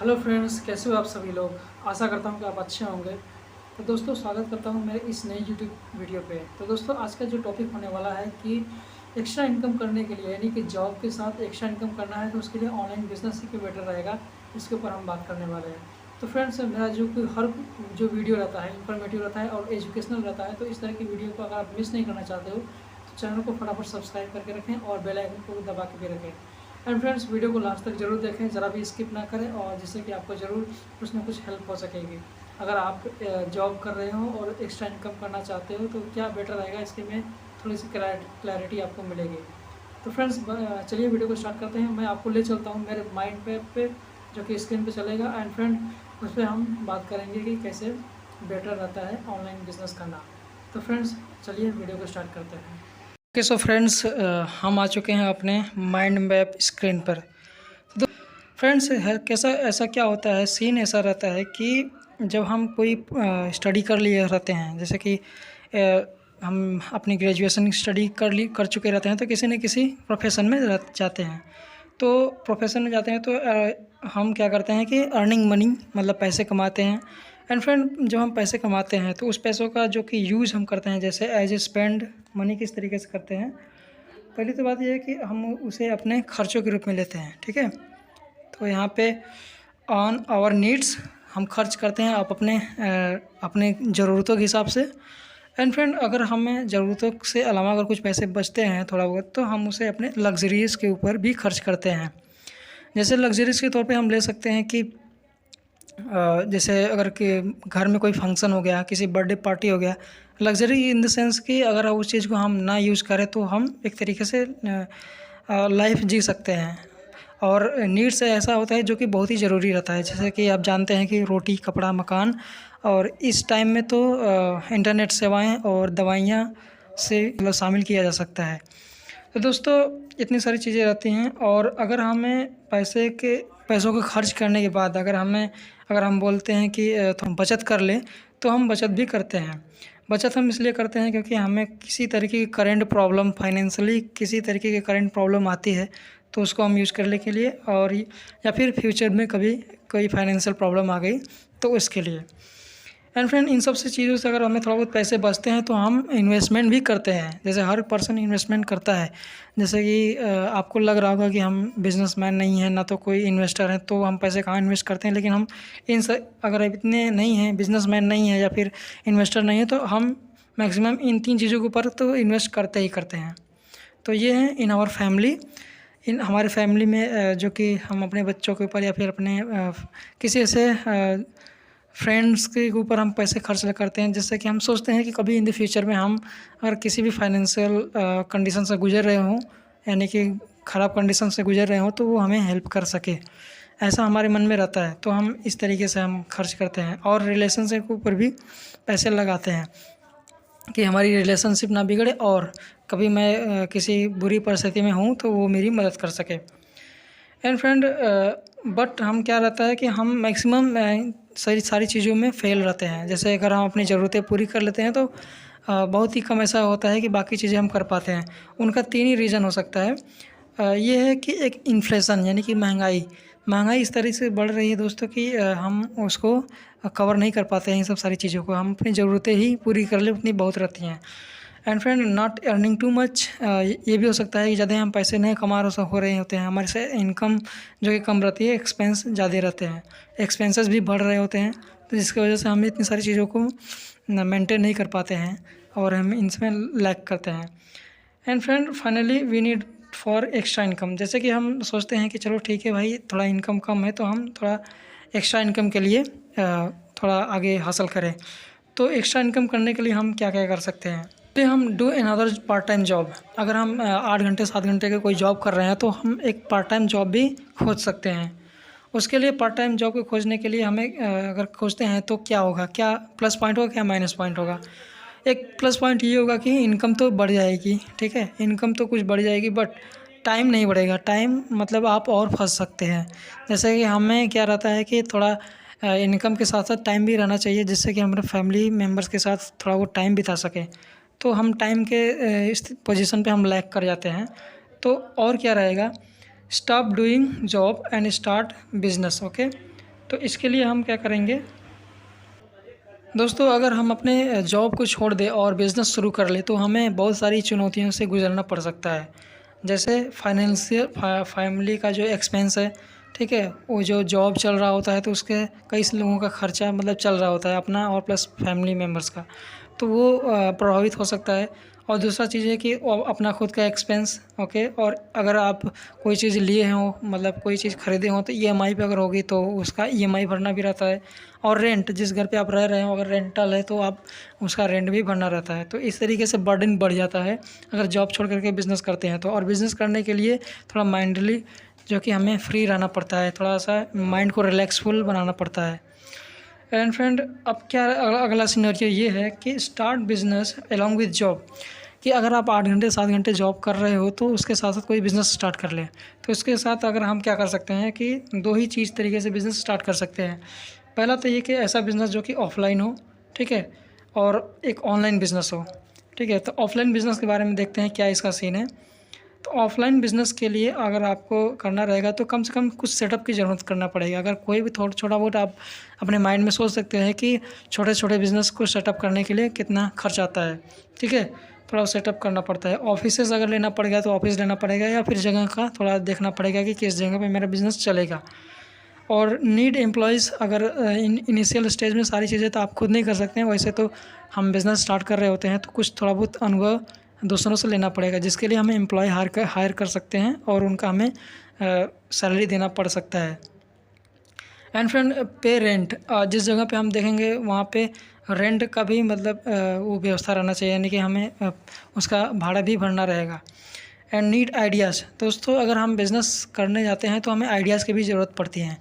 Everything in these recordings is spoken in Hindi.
हेलो फ्रेंड्स, कैसे हो आप सभी लोग। आशा करता हूँ कि आप अच्छे होंगे। तो दोस्तों, स्वागत करता हूँ मेरे इस नई यूट्यूब वीडियो पे। तो दोस्तों, आज का जो टॉपिक होने वाला है कि एक्स्ट्रा इनकम करने के लिए, यानी कि जॉब के साथ एक्स्ट्रा इनकम करना है तो उसके लिए ऑनलाइन बिजनेस ही क्यों बेटर रहेगा, इसके ऊपर हम बात करने वाले हैं। तो फ्रेंड्स, मेरा हर जो वीडियो रहता है इन्फॉर्मेटिव रहता है और एजुकेशनल रहता है। तो इस तरह की वीडियो को अगर आप मिस नहीं करना चाहते हो तो चैनल को फटाफट सब्सक्राइब करके रखें और बेल आइकन को दबा के भी रखें। एंड फ्रेंड्स, वीडियो को लास्ट तक जरूर देखें, ज़रा भी स्किप ना करें, और जिससे कि आपको ज़रूर कुछ ना कुछ हेल्प हो सकेगी। अगर आप जॉब कर रहे हो और एक्स्ट्रा इनकम करना चाहते हो तो क्या बेटर रहेगा, इसके में थोड़ी सी क्लैरिटी आपको मिलेगी। तो फ्रेंड्स, चलिए वीडियो को स्टार्ट करते हैं। मैं आपको ले चलता हूँ मेरे माइंड मैप पे, जो कि स्क्रीन पे चलेगा। एंड फ्रेंड, उस पर हम बात करेंगे कि कैसे बेटर रहता है ऑनलाइन बिजनेस करना। तो फ्रेंड्स, चलिए वीडियो को स्टार्ट करते हैं। ओके, सो फ्रेंड्स, हम आ चुके हैं अपने माइंड मैप स्क्रीन पर। तो फ्रेंड्स, है कैसा, ऐसा क्या होता है, सीन ऐसा रहता है कि जब हम कोई स्टडी कर लिए रहते हैं, जैसे कि हम अपनी ग्रेजुएशन स्टडी कर चुके रहते हैं, तो किसी न किसी प्रोफेशन में जाते हैं। तो प्रोफेशन में जाते हैं तो हम क्या करते हैं कि अर्निंग मनी, मतलब पैसे कमाते हैं। एंड फ्रेंड, जब हम पैसे कमाते हैं तो उस पैसों का जो कि यूज़ हम करते हैं, जैसे एज ए स्पेंड मनी किस तरीके से करते हैं। पहली तो बात यह है कि हम उसे अपने खर्चों के रूप में लेते हैं, ठीक है। तो यहाँ पे ऑन आवर नीड्स हम खर्च करते हैं, आप अपने ज़रूरतों के हिसाब से। एंड फ्रेंड, अगर हमें ज़रूरतों से अलावा अगर कुछ पैसे बचते हैं थोड़ा बहुत, तो हम उसे अपने लग्जरीज़ के ऊपर भी खर्च करते हैं। जैसे लग्जरीज़ के तौर पे हम ले सकते हैं कि जैसे अगर कि घर में कोई फंक्शन हो गया, किसी बर्थडे पार्टी हो गया, लग्जरी इन द सेंस कि अगर उस चीज़ को हम ना यूज़ करें तो हम एक तरीके से लाइफ जी सकते हैं। और नीड्स ऐसा होता है जो कि बहुत ही ज़रूरी रहता है, जैसे कि आप जानते हैं कि रोटी, कपड़ा, मकान, और इस टाइम में तो इंटरनेट सेवाएं और दवाइयाँ से मतलब शामिल किया जा सकता है। तो दोस्तों, इतनी सारी चीज़ें रहती हैं। और अगर हमें पैसों को खर्च करने के बाद अगर हम बोलते हैं कि तो हम बचत कर लें, तो हम बचत भी करते हैं। बचत हम इसलिए करते हैं क्योंकि हमें किसी तरीके की करंट प्रॉब्लम, फाइनेंशियली किसी तरीके की करंट प्रॉब्लम आती है, तो उसको हम यूज़ करने के लिए, और या फिर फ्यूचर में कभी कोई फाइनेंशियल प्रॉब्लम आ गई तो उसके लिए। एंड फ्रेंड, इन सब से चीज़ों से अगर हमें थोड़ा बहुत पैसे बचते हैं तो हम इन्वेस्टमेंट भी करते हैं। जैसे हर पर्सन इन्वेस्टमेंट करता है। जैसे कि आपको लग रहा होगा कि हम बिजनेसमैन नहीं हैं, ना तो कोई इन्वेस्टर है, तो हम पैसे कहाँ इन्वेस्ट करते हैं। लेकिन हम अगर इतने नहीं हैं, बिजनेसमैन नहीं हैं या फिर इन्वेस्टर नहीं है, तो हम मैक्सिमम इन 3 चीज़ों के ऊपर तो इन्वेस्ट करते ही करते हैं। तो ये है इन आवर फैमिली, इन हमारे फैमिली में जो कि हम अपने बच्चों के ऊपर या फिर अपने किसी ऐसे फ्रेंड्स के ऊपर हम पैसे खर्च करते हैं, जिससे कि हम सोचते हैं कि कभी इन द फ्यूचर में हम अगर किसी भी फाइनेंशियल कंडीशन से गुजर रहे हों, यानी कि ख़राब कंडीशन से गुजर रहे हों, तो वो हमें हेल्प कर सके, ऐसा हमारे मन में रहता है। तो हम इस तरीके से हम खर्च करते हैं। और रिलेशनशिप के ऊपर भी पैसे लगाते हैं कि हमारी रिलेशनशिप ना बिगड़े, और कभी मैं किसी बुरी परिस्थिति में हूँ तो वो मेरी मदद कर सके। एंड फ्रेंड, बट हम क्या रहता है कि हम मैक्सिमम सारी चीज़ों में फेल रहते हैं। जैसे अगर हम अपनी ज़रूरतें पूरी कर लेते हैं तो बहुत ही कम ऐसा होता है कि बाकी चीज़ें हम कर पाते हैं। उनका 3 ही रीज़न हो सकता है। ये है कि एक इन्फ्लेशन, यानी कि महंगाई इस तरह से बढ़ रही है दोस्तों कि हम उसको कवर नहीं कर पाते हैं। इन सब सारी चीज़ों को हम अपनी ज़रूरतें ही पूरी कर लें, उतनी बहुत रहती हैं। And friend, not earning too much, ये भी हो सकता है कि ज़्यादा हम पैसे नहीं कमा हो रहे होते हैं, हमारे से इनकम जो कि कम रहती है, एक्सपेंस ज़्यादा रहते हैं, एक्सपेंसेस भी बढ़ रहे होते हैं, तो जिसकी वजह से हम इतनी सारी चीज़ों को मेंटेन नहीं कर पाते हैं और हम इनमें लैक करते हैं। And friend, finally we need for extra income. जैसे कि हम सोचते हैं कि चलो ठीक है भाई, थोड़ा इनकम कम है तो हम थोड़ा एक्स्ट्रा इनकम के लिए थोड़ा आगे हासिल करें। तो एक्स्ट्रा इनकम करने के लिए हम क्या क्या कर सकते हैं। तो हम do another part time job. अगर हम 8 घंटे 7 घंटे का कोई जॉब कर रहे हैं तो हम एक पार्ट टाइम जॉब भी खोज सकते हैं। उसके लिए पार्ट टाइम जॉब को खोजने के लिए हमें अगर खोजते हैं तो क्या होगा, क्या प्लस पॉइंट होगा, क्या माइनस पॉइंट होगा। एक प्लस पॉइंट ये होगा कि इनकम तो बढ़ जाएगी, ठीक है, इनकम तो कुछ बढ़ जाएगी, बट टाइम नहीं बढ़ेगा। टाइम मतलब आप और फंस सकते हैं। जैसे कि हमें क्या रहता है कि थोड़ा इनकम के साथ साथ टाइम भी रहना चाहिए, जिससे कि हम अपने फैमिली मेम्बर्स के साथ थोड़ा वो टाइम बिता सकें। तो हम टाइम के इस पोजीशन पे हम लैग कर जाते हैं। तो और क्या रहेगा, stop doing job and start business. Okay, तो इसके लिए हम क्या करेंगे दोस्तों, अगर हम अपने जॉब को छोड़ दें और बिज़नेस शुरू कर लें तो हमें बहुत सारी चुनौतियों से गुजरना पड़ सकता है। जैसे फाइनेंशियल फैमिली का जो एक्सपेंस है, ठीक है, वो जो जॉब चल रहा होता है तो उसके कई लोगों का खर्चा मतलब चल रहा होता है अपना और प्लस फैमिली मेम्बर्स का, तो वो प्रभावित हो सकता है। और दूसरा चीज़ है कि अपना खुद का एक्सपेंस, ओके। और अगर आप कोई चीज़ लिए हो मतलब कोई चीज़ खरीदे हो तो ईएमआई पे अगर होगी तो उसका ईएमआई भरना भी रहता है। और रेंट, जिस घर पे आप रह रहे हो अगर रेंटल है तो आप उसका रेंट भी भरना रहता है। तो इस तरीके से बर्डन बढ़ जाता है अगर जॉब छोड़ करके बिज़नेस करते हैं तो। और बिज़नेस करने के लिए थोड़ा माइंडली जो कि हमें फ्री रहना पड़ता है, थोड़ा सा माइंड को रिलैक्सफुल बनाना पड़ता है। एंड फ्रेंड, अब क्या अगला सिनेरियो ये है कि start business along with job, कि अगर आप 8 घंटे 7 घंटे जॉब कर रहे हो तो उसके साथ साथ कोई बिज़नेस स्टार्ट कर लें। तो इसके साथ अगर हम क्या कर सकते हैं कि दो ही चीज़ तरीके से बिज़नेस स्टार्ट कर सकते हैं। पहला तो ये कि ऐसा बिज़नेस जो कि ऑफलाइन हो, ठीक है, और एक ऑनलाइन बिज़नेस हो, ठीक है। तो ऑफलाइन बिज़नेस के बारे में देखते हैं क्या इसका सीन है। तो ऑफ़लाइन बिज़नेस के लिए अगर आपको करना रहेगा तो कम से कम कुछ सेटअप की ज़रूरत करना पड़ेगा। अगर कोई भी छोटा बहुत आप अपने माइंड में सोच सकते हैं कि छोटे-छोटे बिज़नेस को सेटअप करने के लिए कितना खर्च आता है, ठीक है? थोड़ा सेटअप करना पड़ता है। ऑफ़िसेज़ अगर लेना पड़ेगा तो ऑफ़िस लेना पड़ेगा या फिर जगह का थोड़ा देखना पड़ेगा कि किस जगह पे मेरा बिज़नेस चलेगा। और नीड एम्प्लॉइज़, अगर इनिशियल स्टेज में सारी चीज़ें तो आप खुद नहीं कर सकते हैं। वैसे तो हम बिज़नेस स्टार्ट कर रहे होते हैं तो कुछ थोड़ा बहुत अनुभव दूसरों से लेना पड़ेगा, जिसके लिए हमें एम्प्लॉय हायर कर सकते हैं और उनका हमें सैलरी देना पड़ सकता है। एंड फ्रेंड, पे रेंट, जिस जगह पे हम देखेंगे वहाँ पे रेंट का भी मतलब वो व्यवस्था रहना चाहिए, यानी कि हमें उसका भाड़ा भी भरना रहेगा। एंड नीड आइडियाज़, दोस्तों अगर हम बिज़नेस करने जाते हैं तो हमें आइडियाज़ की भी ज़रूरत पड़ती है।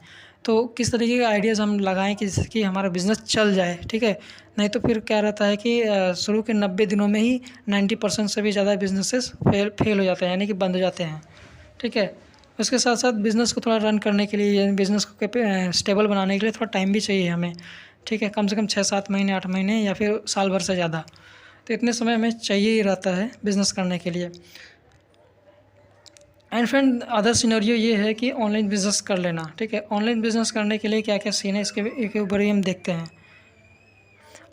तो किस तरीके के आइडियाज़ हम लगाएं कि जिससे कि हमारा बिज़नेस चल जाए, ठीक है। नहीं तो फिर क्या रहता है कि शुरू के 90 दिनों में ही 90% से भी ज़्यादा बिज़नेसेस फेल हो जाते हैं, यानी कि बंद हो जाते हैं, ठीक है। उसके साथ साथ बिज़नेस को थोड़ा रन करने के लिए, यानी बिज़नेस को स्टेबल बनाने के लिए थोड़ा टाइम भी चाहिए हमें, ठीक है। कम से कम 6-7 महीने 8 महीने या फिर साल भर से ज़्यादा, तो इतने समय हमें चाहिए ही रहता है बिज़नेस करने के लिए। एंड फ्रेंड, अदर सिनेरियो ये है कि ऑनलाइन बिज़नेस कर लेना, ठीक है। ऑनलाइन बिज़नेस करने के लिए क्या क्या सीन है इसके ऊपर ही हम देखते हैं।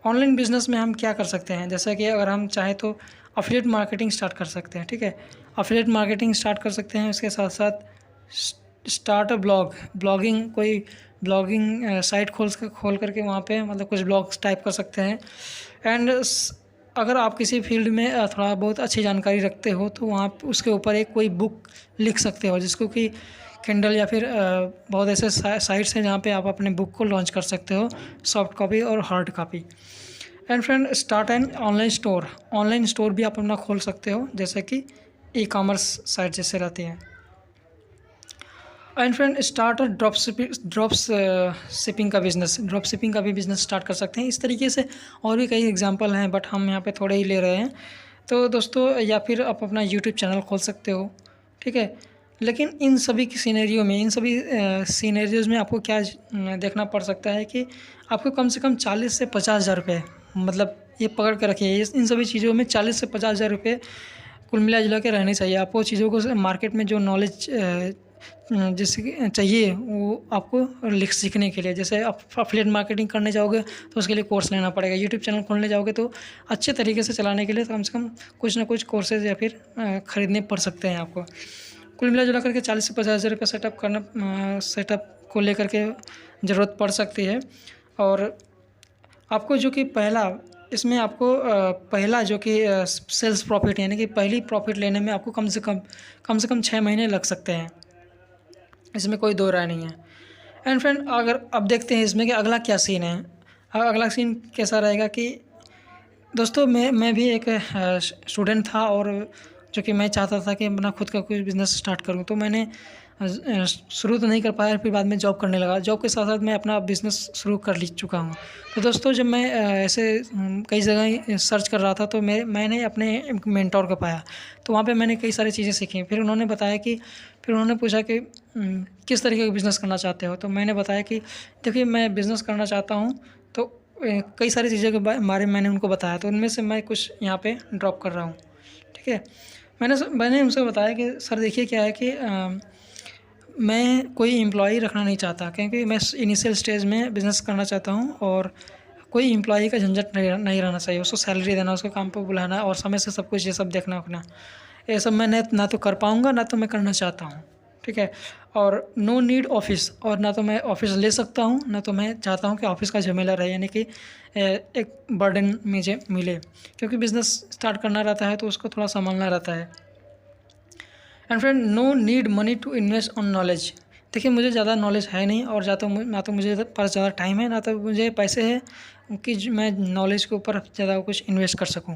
ऑनलाइन बिज़नेस में हम क्या कर सकते हैं, जैसा कि अगर हम चाहें तो अफिलिएट मार्केटिंग स्टार्ट कर सकते हैं, ठीक है। अफिलिएट मार्केटिंग स्टार्ट कर सकते हैं। उसके साथ साथ स्टार्ट अ ब्लॉगिंग, कोई ब्लॉगिंग साइट खोल करके वहाँ पे मतलब कुछ ब्लॉग्स टाइप कर सकते हैं। एंड अगर आप किसी फील्ड में थोड़ा बहुत अच्छी जानकारी रखते हो तो वहाँ उसके ऊपर एक कोई बुक लिख सकते हो, जिसको कि किंडल या फिर बहुत ऐसे साइट्स हैं जहाँ पे आप अपने बुक को लॉन्च कर सकते हो, सॉफ्ट कॉपी और hard copy. And friend, start an online store भी आप अपना खोल सकते हो, जैसे कि ई कॉमर्स साइट जैसे रहती हैं। And friend, start drop shipping का भी बिज़नेस स्टार्ट कर सकते हैं। इस तरीके से और भी कई एग्जांपल हैं, बट हम यहाँ पे थोड़े ही ले रहे हैं। तो दोस्तों, या फिर आप अपना यूट्यूब चैनल खोल सकते हो, ठीक है। लेकिन इन सभी की सिनेरियो में, इन सभी सिनेरियोज़ में आपको क्या देखना पड़ सकता है कि आपको कम से कम 40 से 50 हज़ार रुपये, मतलब ये पकड़ के रखिए, इन सभी चीज़ों में 40 से 50 हज़ार रुपये कुल मिला जुला के रहने चाहिए। आपको चीज़ों को मार्केट में जो नॉलेज जैसे चाहिए वो आपको सीखने के लिए, जैसे आप एफिलिएट मार्केटिंग करने जाओगे तो उसके लिए कोर्स लेना पड़ेगा। यूट्यूब चैनल खोलने जाओगे तो अच्छे तरीके से चलाने के लिए कम से कम कुछ ना कुछ कोर्सेज या फिर ख़रीदने पड़ सकते हैं आपको। कुल मिला जुला करके 40 से 50 हज़ार रुपये सेटअप को लेकर के ज़रूरत पड़ सकती है। और आपको जो कि इसमें आपको पहला जो कि सेल्स प्रॉफिट, यानी कि पहली प्रॉफिट लेने में आपको कम से कम 6 महीने लग सकते हैं, इसमें कोई दो राय नहीं है। एंड फ्रेंड, अगर अब देखते हैं इसमें कि अगला क्या सीन है। अगला सीन कैसा रहेगा कि दोस्तों मैं भी एक स्टूडेंट था और जो कि मैं चाहता था कि अपना खुद का कोई बिज़नेस स्टार्ट करूं, तो मैंने शुरू तो नहीं कर पाया, फिर बाद में जॉब करने लगा। जॉब के साथ साथ मैं अपना बिज़नेस शुरू कर चुका हूं। तो दोस्तों, जब मैं ऐसे कई जगह सर्च कर रहा था तो मैंने अपने मेंटोर को पाया, तो वहाँ पे मैंने कई सारी चीज़ें सीखी। फिर उन्होंने पूछा कि किस तरीके का बिज़नेस करना चाहते हो। तो मैंने बताया कि देखिए, मैं बिज़नेस करना चाहता हूँ, तो कई सारी चीज़ों के बारे में मैंने उनको बताया, तो उनमें से मैं कुछ यहाँ पे ड्रॉप कर रहा हूँ, ठीक है। मैंने उनसे बताया कि सर देखिए क्या है कि मैं कोई एम्प्लॉई रखना नहीं चाहता, क्योंकि मैं इनिशियल स्टेज में बिज़नेस करना चाहता हूँ और कोई एम्प्लॉई का झंझट नहीं रहना चाहिए। उसको सैलरी देना, उसको काम पे बुलाना और समय से सब कुछ ये सब देखना उखना, ये सब मैं ना तो कर पाऊँगा, ना तो मैं करना चाहता हूँ। ठीक है। और नो नीड ऑफ़िस, और ना तो मैं ऑफ़िस ले सकता हूँ, ना तो मैं चाहता हूँ कि ऑफ़िस का झमेला रहे, यानी कि एक बर्डन मुझे मिले, क्योंकि बिज़नेस स्टार्ट करना रहता है तो उसको थोड़ा संभालना रहता है। And friend, no need money to invest on knowledge. देखिए, मुझे ज़्यादा नॉलेज है नहीं, और ना तो मुझे पास ज़्यादा टाइम है, ना तो मुझे पैसे हैं कि मैं नॉलेज के ऊपर ज़्यादा कुछ इन्वेस्ट कर सकूं।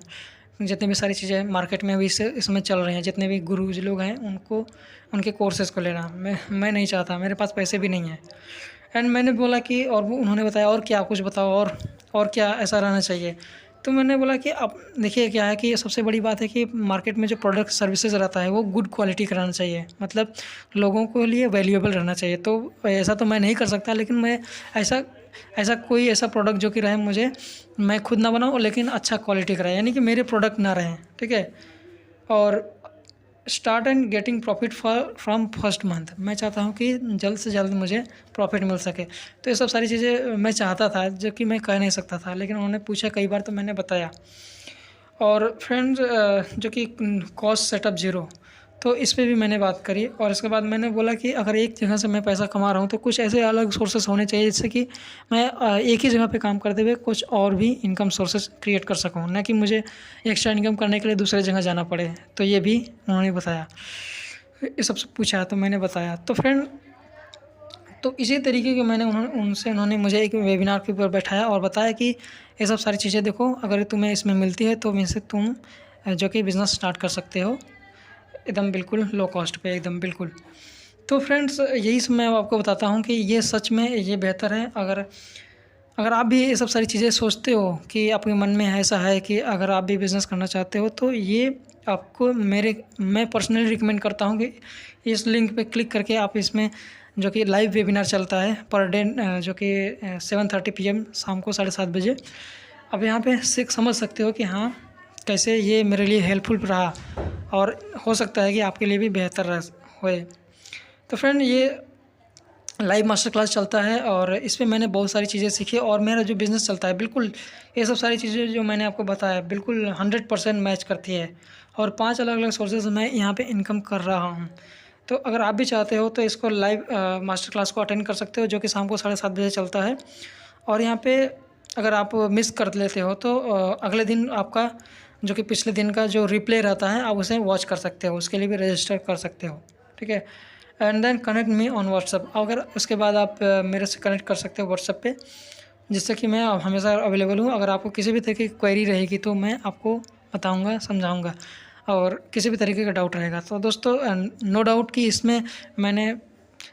जितनी भी सारी चीज़ें मार्केट में भी इसमें चल रही हैं, जितने भी गुरुज लोग हैं उनको, उनके कोर्सेज़ को लेना मैं नहीं चाहता, मेरे पास पैसे भी नहीं हैं। एंड मैंने बोला कि, और उन्होंने बताया और क्या कुछ बताओ, और क्या ऐसा रहना चाहिए। तो मैंने बोला कि अब देखिए क्या है कि सबसे बड़ी बात है कि मार्केट में जो प्रोडक्ट सर्विसेज रहता है वो गुड क्वालिटी का रहना चाहिए, मतलब लोगों के लिए वैल्यूएबल रहना चाहिए। तो ऐसा तो मैं नहीं कर सकता, लेकिन मैं ऐसा कोई ऐसा प्रोडक्ट जो कि रहे, मुझे मैं खुद ना बनाऊँ लेकिन अच्छा क्वालिटी का रहे, यानी कि मेरे प्रोडक्ट ना रहें। ठीक है। और start and getting profit from first month, मैं चाहता हूँ कि जल्द से जल्द मुझे प्रॉफिट मिल सके। तो ये सब सारी चीज़ें मैं चाहता था, जो कि मैं कह नहीं सकता था, लेकिन उन्होंने पूछा कई बार तो मैंने बताया। और फ्रेंड्स, जो कि कॉस्ट सेटअप ज़ीरो, तो इस पे भी मैंने बात करी। और इसके बाद मैंने बोला कि अगर एक जगह से मैं पैसा कमा रहा हूँ तो कुछ ऐसे अलग सोर्सेस होने चाहिए जिससे कि मैं एक ही जगह पे काम करते हुए कुछ और भी इनकम सोर्सेस क्रिएट कर सकूँ, ना कि मुझे एक्स्ट्रा इनकम करने के लिए दूसरे जगह जाना पड़े। तो ये भी उन्होंने बताया, ये सबसे पूछा तो मैंने बताया। तो फ्रेंड, तो इसी तरीके के उन्होंने मुझे एक वेबिनार के ऊपर बैठाया और बताया कि ये सब सारी चीज़ें देखो, अगर तुम्हें इसमें मिलती है तो इनसे तुम जो कि बिज़नेस स्टार्ट कर सकते हो, एकदम बिल्कुल लो कॉस्ट पे, एकदम बिल्कुल। तो फ्रेंड्स, यही सब मैं आपको बताता हूँ कि ये सच में ये बेहतर है। अगर आप भी ये सब सारी चीज़ें सोचते हो कि आपके मन में ऐसा है कि अगर आप भी बिज़नेस करना चाहते हो, तो ये आपको मैं पर्सनली रिकमेंड करता हूँ कि इस लिंक पे क्लिक करके आप इसमें, जो कि लाइव वेबिनार चलता है पर डे, जो कि 7:30 PM शाम को 7:30 बजे, आप यहाँ पे समझ सकते हो कि हाँ, कैसे ये मेरे लिए हेल्पफुल रहा, और हो सकता है कि आपके लिए भी बेहतर होए। तो फ्रेंड, ये लाइव मास्टर क्लास चलता है और इस पे मैंने बहुत सारी चीज़ें सीखी, और मेरा जो बिज़नेस चलता है बिल्कुल ये सब सारी चीज़ें जो मैंने आपको बताया बिल्कुल 100% मैच करती है, और 5 अलग अलग सोर्सेज मैं यहाँ पे इनकम कर रहा हूँ। तो अगर आप भी चाहते हो तो इसको लाइव मास्टर क्लास को अटेंड कर सकते हो, जो कि शाम को 7:30 बजे चलता है। और यहाँ पे अगर आप मिस कर लेते हो तो अगले दिन आपका, जो कि पिछले दिन का जो रिप्ले रहता है, आप उसे वॉच कर सकते हो, उसके लिए भी रजिस्टर कर सकते हो। ठीक है। And then connect me on WhatsApp, अगर उसके बाद आप मेरे से कनेक्ट कर सकते हो व्हाट्सअप पे, जिससे कि मैं हमेशा अवेलेबल हूँ। अगर आपको किसी भी तरीके की क्वेरी रहेगी तो मैं आपको बताऊँगा, समझाऊँगा, और किसी भी तरीके का डाउट रहेगा तो दोस्तों, नो डाउट कि इसमें मैंने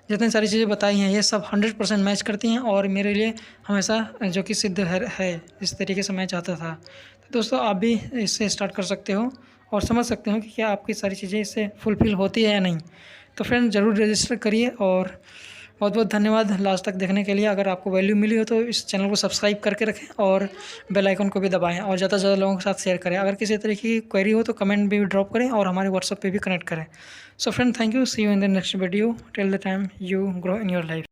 जितनी सारी चीज़ें बताई हैं ये सब 100% मैच करती हैं, और मेरे लिए हमेशा जो कि सिद्ध है इस तरीके से मैं चाहता था। तो दोस्तों, आप भी इससे स्टार्ट कर सकते हो और समझ सकते हो कि क्या आपकी सारी चीज़ें इससे फुलफ़िल होती है या नहीं। तो फ्रेंड, ज़रूर रजिस्टर करिए, और बहुत बहुत धन्यवाद लास्ट तक देखने के लिए। अगर आपको वैल्यू मिली हो तो इस चैनल को सब्सक्राइब करके रखें और बेल आइकन को भी दबाएं, और ज़्यादा से ज़्यादा लोगों के साथ शेयर करें। अगर किसी तरीके की क्वेरी हो तो कमेंट भी ड्रॉप करें और हमारे व्हाट्सएप पे भी कनेक्ट करें। So friend, thank you, see you in the next video, till the time you grow in your life.